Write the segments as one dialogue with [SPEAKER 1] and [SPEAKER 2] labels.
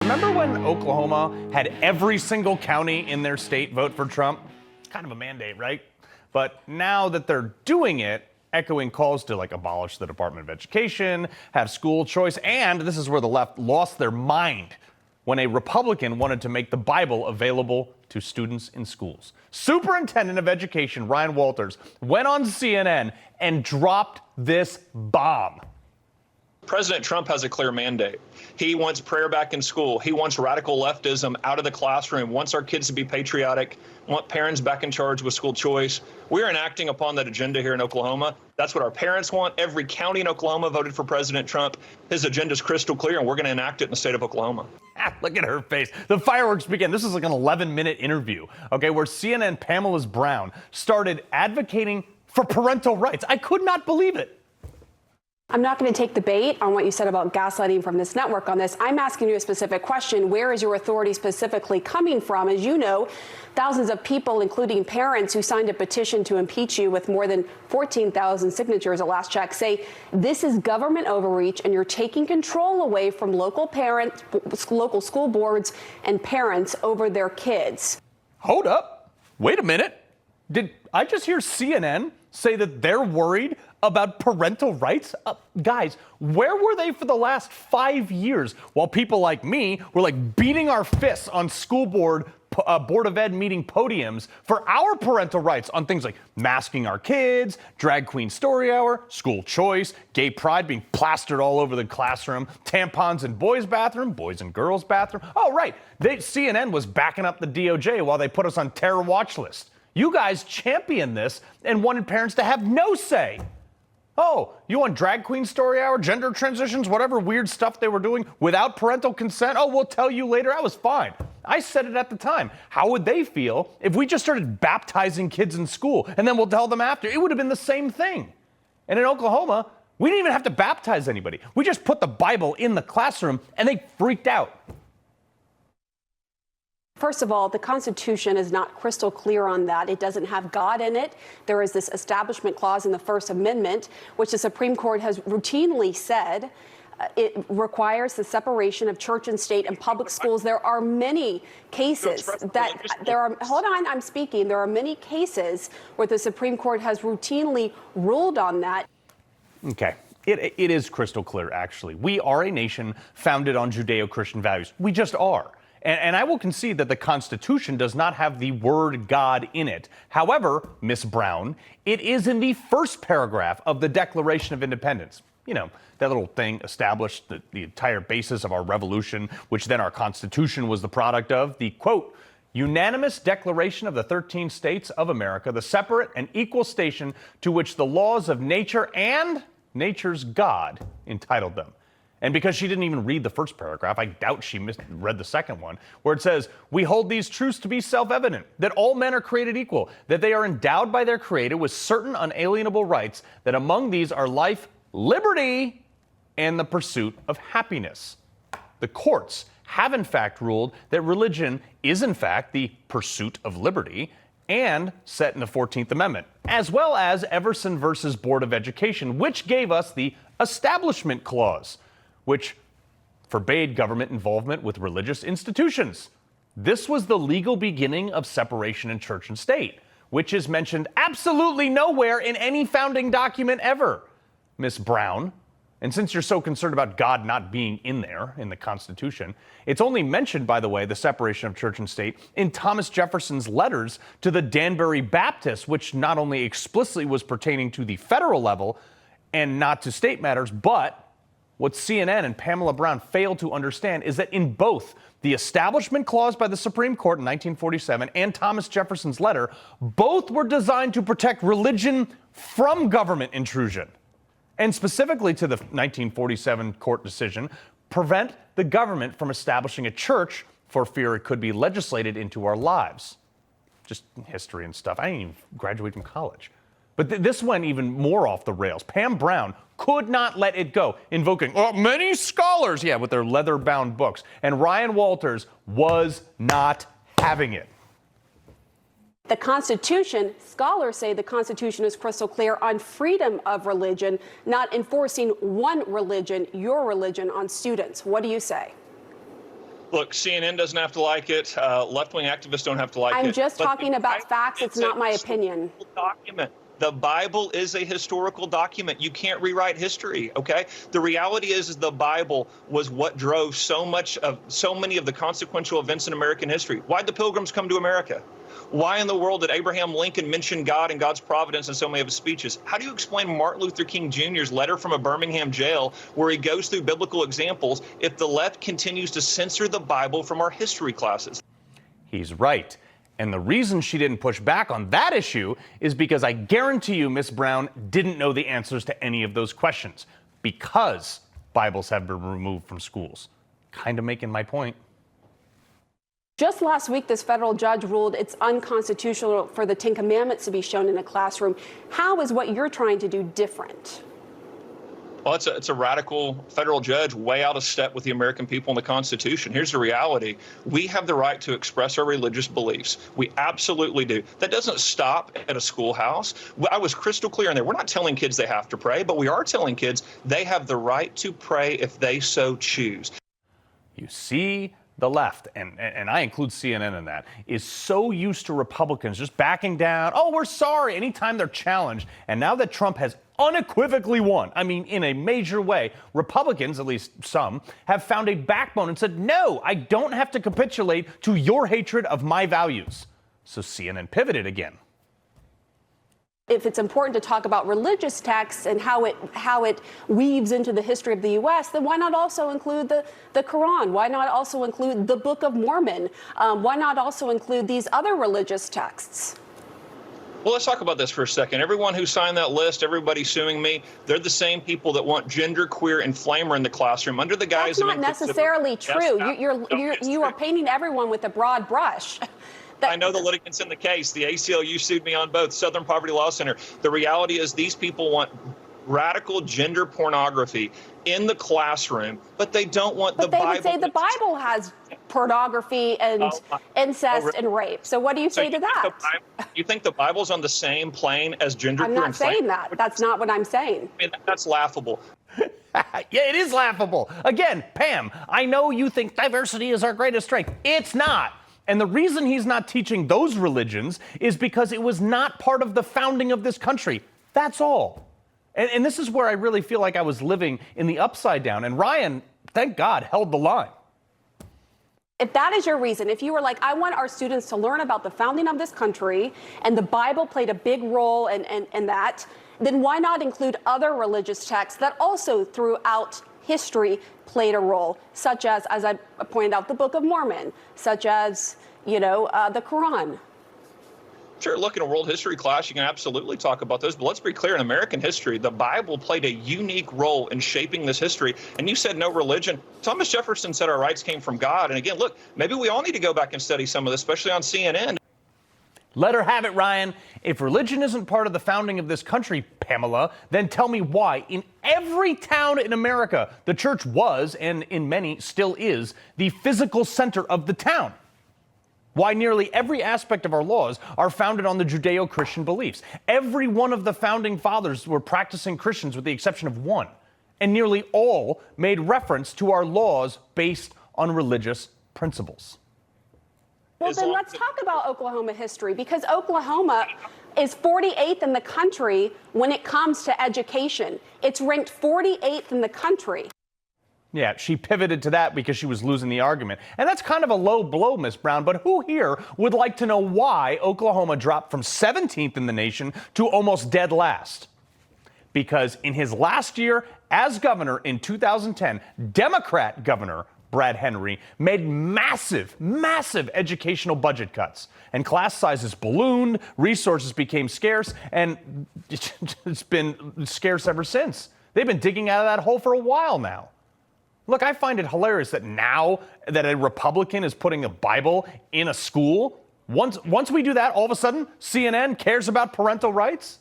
[SPEAKER 1] Remember when Oklahoma had every single county in their state vote for Trump? Kind of a mandate, right? But now that they're doing it, echoing calls to abolish the Department of Education, have school choice, and this is where the left lost their mind when a Republican wanted to make the Bible available to students in schools. Superintendent of Education Ryan Walters went on CNN and dropped this bomb.
[SPEAKER 2] President Trump has a clear mandate. He wants prayer back in school. He wants radical leftism out of the classroom, wants our kids to be patriotic, want parents back in charge with school choice. We're enacting upon that agenda here in Oklahoma. That's what our parents want. Every county in Oklahoma voted for President Trump. His agenda is crystal clear, and we're going to enact it in the state of Oklahoma.
[SPEAKER 1] Look at her face. The fireworks begin. This is like an 11-minute interview, okay, where CNN Pamela Brown started advocating for parental rights. I could not believe it.
[SPEAKER 3] I'm not going to take the bait on what you said about gaslighting from this network on this. I'm asking you a specific question. Where is your authority specifically coming from? As you know, thousands of people, including parents who signed a petition to impeach you with more than 14,000 signatures at last check, say this is government overreach and you're taking control away from local parents, local school boards and parents over their kids.
[SPEAKER 1] Hold up. Wait a minute. Did I just hear CNN say that they're worried about parental rights? Guys, where were they for the last 5 years while people like me were beating our fists on school board of ed meeting podiums for our parental rights on things like masking our kids, drag queen story hour, school choice, gay pride being plastered all over the classroom, tampons in boys' bathroom, boys and girls' bathroom. Oh, right. CNN was backing up the DOJ while they put us on terror watch list. You guys championed this and wanted parents to have no say. Oh, you want drag queen story hour, gender transitions, whatever weird stuff they were doing without parental consent? Oh, we'll tell you later. I was fine. I said it at the time. How would they feel if we just started baptizing kids in school and then we'll tell them after? It would have been the same thing. And in Oklahoma, we didn't even have to baptize anybody. We just put the Bible in the classroom and they freaked out.
[SPEAKER 3] First of all, the Constitution is not crystal clear on that. It doesn't have God in it. There is this establishment clause in the First Amendment, which the Supreme Court has routinely said it requires the separation of church and state and public schools. There are many cases hold on, I'm speaking. There are many cases where the Supreme Court has routinely ruled on that.
[SPEAKER 1] Okay. It is crystal clear, actually. We are a nation founded on Judeo-Christian values. We just are. And I will concede that the Constitution does not have the word God in it. However, Miss Brown, it is in the first paragraph of the Declaration of Independence. You know, that little thing established the entire basis of our revolution, which then our Constitution was the product of. The, quote, unanimous declaration of the 13 states of America, the separate and equal station to which the laws of nature and nature's God entitled them. And because she didn't even read the first paragraph, I doubt she read the second one, where it says, we hold these truths to be self-evident, that all men are created equal, that they are endowed by their Creator with certain unalienable rights, that among these are life, liberty, and the pursuit of happiness. The courts have in fact ruled that religion is in fact the pursuit of liberty and set in the 14th Amendment, as well as Everson versus Board of Education, which gave us the Establishment Clause, which forbade government involvement with religious institutions. This was the legal beginning of separation in church and state, which is mentioned absolutely nowhere in any founding document ever, Miss Brown. And since you're so concerned about God not being in there in the Constitution, it's only mentioned, by the way, the separation of church and state in Thomas Jefferson's letters to the Danbury Baptists, which not only explicitly was pertaining to the federal level and not to state matters, but what CNN and Pamela Brown failed to understand is that in both the Establishment Clause by the Supreme Court in 1947 and Thomas Jefferson's letter, both were designed to protect religion from government intrusion. And specifically to the 1947 court decision, prevent the government from establishing a church for fear it could be legislated into our lives. Just history and stuff. I didn't even graduate from college. But this went even more off the rails. Pam Brown could not let it go, invoking many scholars, with their leather-bound books. And Ryan Walters was not having it.
[SPEAKER 3] The Constitution, scholars say the Constitution is crystal clear on freedom of religion, not enforcing one religion, your religion, on students. What do you say?
[SPEAKER 2] Look, CNN doesn't have to like it. Left-wing activists don't have to like it.
[SPEAKER 3] I'm just
[SPEAKER 2] but
[SPEAKER 3] talking about facts. It's not my opinion.
[SPEAKER 2] Document. The Bible is a historical document. You can't rewrite history, okay? The reality is the Bible was what drove so many of the consequential events in American history. Why'd the Pilgrims come to America? Why in the world did Abraham Lincoln mention God and God's providence in so many of his speeches? How do you explain Martin Luther King Jr.'s letter from a Birmingham jail where he goes through biblical examples if the left continues to censor the Bible from our history classes?
[SPEAKER 1] He's right. And the reason she didn't push back on that issue is because I guarantee you Miss Brown didn't know the answers to any of those questions because Bibles have been removed from schools. Kind of making my point.
[SPEAKER 3] Just last week, this federal judge ruled it's unconstitutional for the Ten Commandments to be shown in a classroom. How is what you're trying to do different?
[SPEAKER 2] Well, it's a radical federal judge way out of step with the American people and the Constitution. Here's the reality. We have the right to express our religious beliefs. We absolutely do. That doesn't stop at a schoolhouse. I was crystal clear in there. We're not telling kids they have to pray, but we are telling kids they have the right to pray if they so choose.
[SPEAKER 1] You see, the left, and I include CNN in that, is so used to Republicans just backing down. Oh, we're sorry anytime they're challenged. And now that Trump has unequivocally won, I mean, in a major way, Republicans, at least some, have found a backbone and said, no, I don't have to capitulate to your hatred of my values. So CNN pivoted again.
[SPEAKER 3] If it's important to talk about religious texts and how it weaves into the history of the U.S., then why not also include the Quran? Why not also include the Book of Mormon? Why not also include these other religious texts?
[SPEAKER 2] Well, let's talk about this for a second. Everyone who signed that list, everybody suing me, they're the same people that want gender, queer, and flamer in the classroom under the guise
[SPEAKER 3] of... That's not necessarily true. You are painting everyone with a broad brush.
[SPEAKER 2] I know the litigants in the case. The ACLU sued me on both. Southern Poverty Law Center. The reality is these people want radical gender pornography in the classroom, but they don't want the Bible. But they would say
[SPEAKER 3] the Bible has pornography and incest and rape. So what do you say to that?
[SPEAKER 2] You think the Bible's on the same plane as gender?
[SPEAKER 3] I'm not saying that. That's not what I'm saying.
[SPEAKER 2] I mean, that's laughable.
[SPEAKER 1] Yeah, it is laughable. Again, Pam, I know you think diversity is our greatest strength. It's not. And the reason he's not teaching those religions is because it was not part of the founding of this country. That's all. And this is where I really feel like I was living in the upside down. And Ryan, thank God, held the line.
[SPEAKER 3] If that is your reason, if you were like, I want our students to learn about the founding of this country and the Bible played a big role in that, then why not include other religious texts that also throughout history played a role, such as I pointed out, the Book of Mormon, such as, the Quran.
[SPEAKER 2] Sure, look, in a world history class, you can absolutely talk about those. But let's be clear, in American history, the Bible played a unique role in shaping this history. And you said no religion. Thomas Jefferson said our rights came from God. And again, look, maybe we all need to go back and study some of this, especially on CNN.
[SPEAKER 1] Let her have it, Ryan. If religion isn't part of the founding of this country, Pamela, then tell me why. In every town in America, the church was, and in many still is, the physical center of the town. Why nearly every aspect of our laws are founded on the Judeo-Christian beliefs. Every one of the founding fathers were practicing Christians with the exception of one. And nearly all made reference to our laws based on religious principles.
[SPEAKER 3] Well, then let's talk about Oklahoma history, because Oklahoma is 48th in the country when it comes to education. It's ranked 48th in the country.
[SPEAKER 1] Yeah, she pivoted to that because she was losing the argument. And that's kind of a low blow, Miss Brown, but who here would like to know why Oklahoma dropped from 17th in the nation to almost dead last? Because in his last year as governor in 2010, Democrat Governor Brad Henry made massive educational budget cuts. And class sizes ballooned, resources became scarce, and it's been scarce ever since. They've been digging out of that hole for a while now. Look, I find it hilarious that now that a Republican is putting a Bible in a school, once we do that, all of a sudden, CNN cares about parental rights?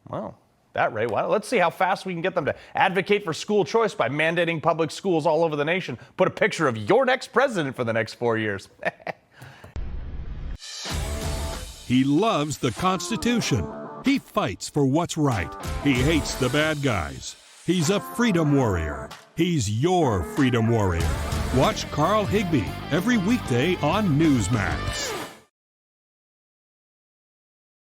[SPEAKER 1] Well, that rate, well, let's see how fast we can get them to advocate for school choice by mandating public schools all over the nation. Put a picture of your next president for the next 4 years.
[SPEAKER 4] He loves the Constitution. He fights for what's right. He hates the bad guys. He's a freedom warrior. He's your freedom warrior. Watch Carl Higbie every weekday on Newsmax.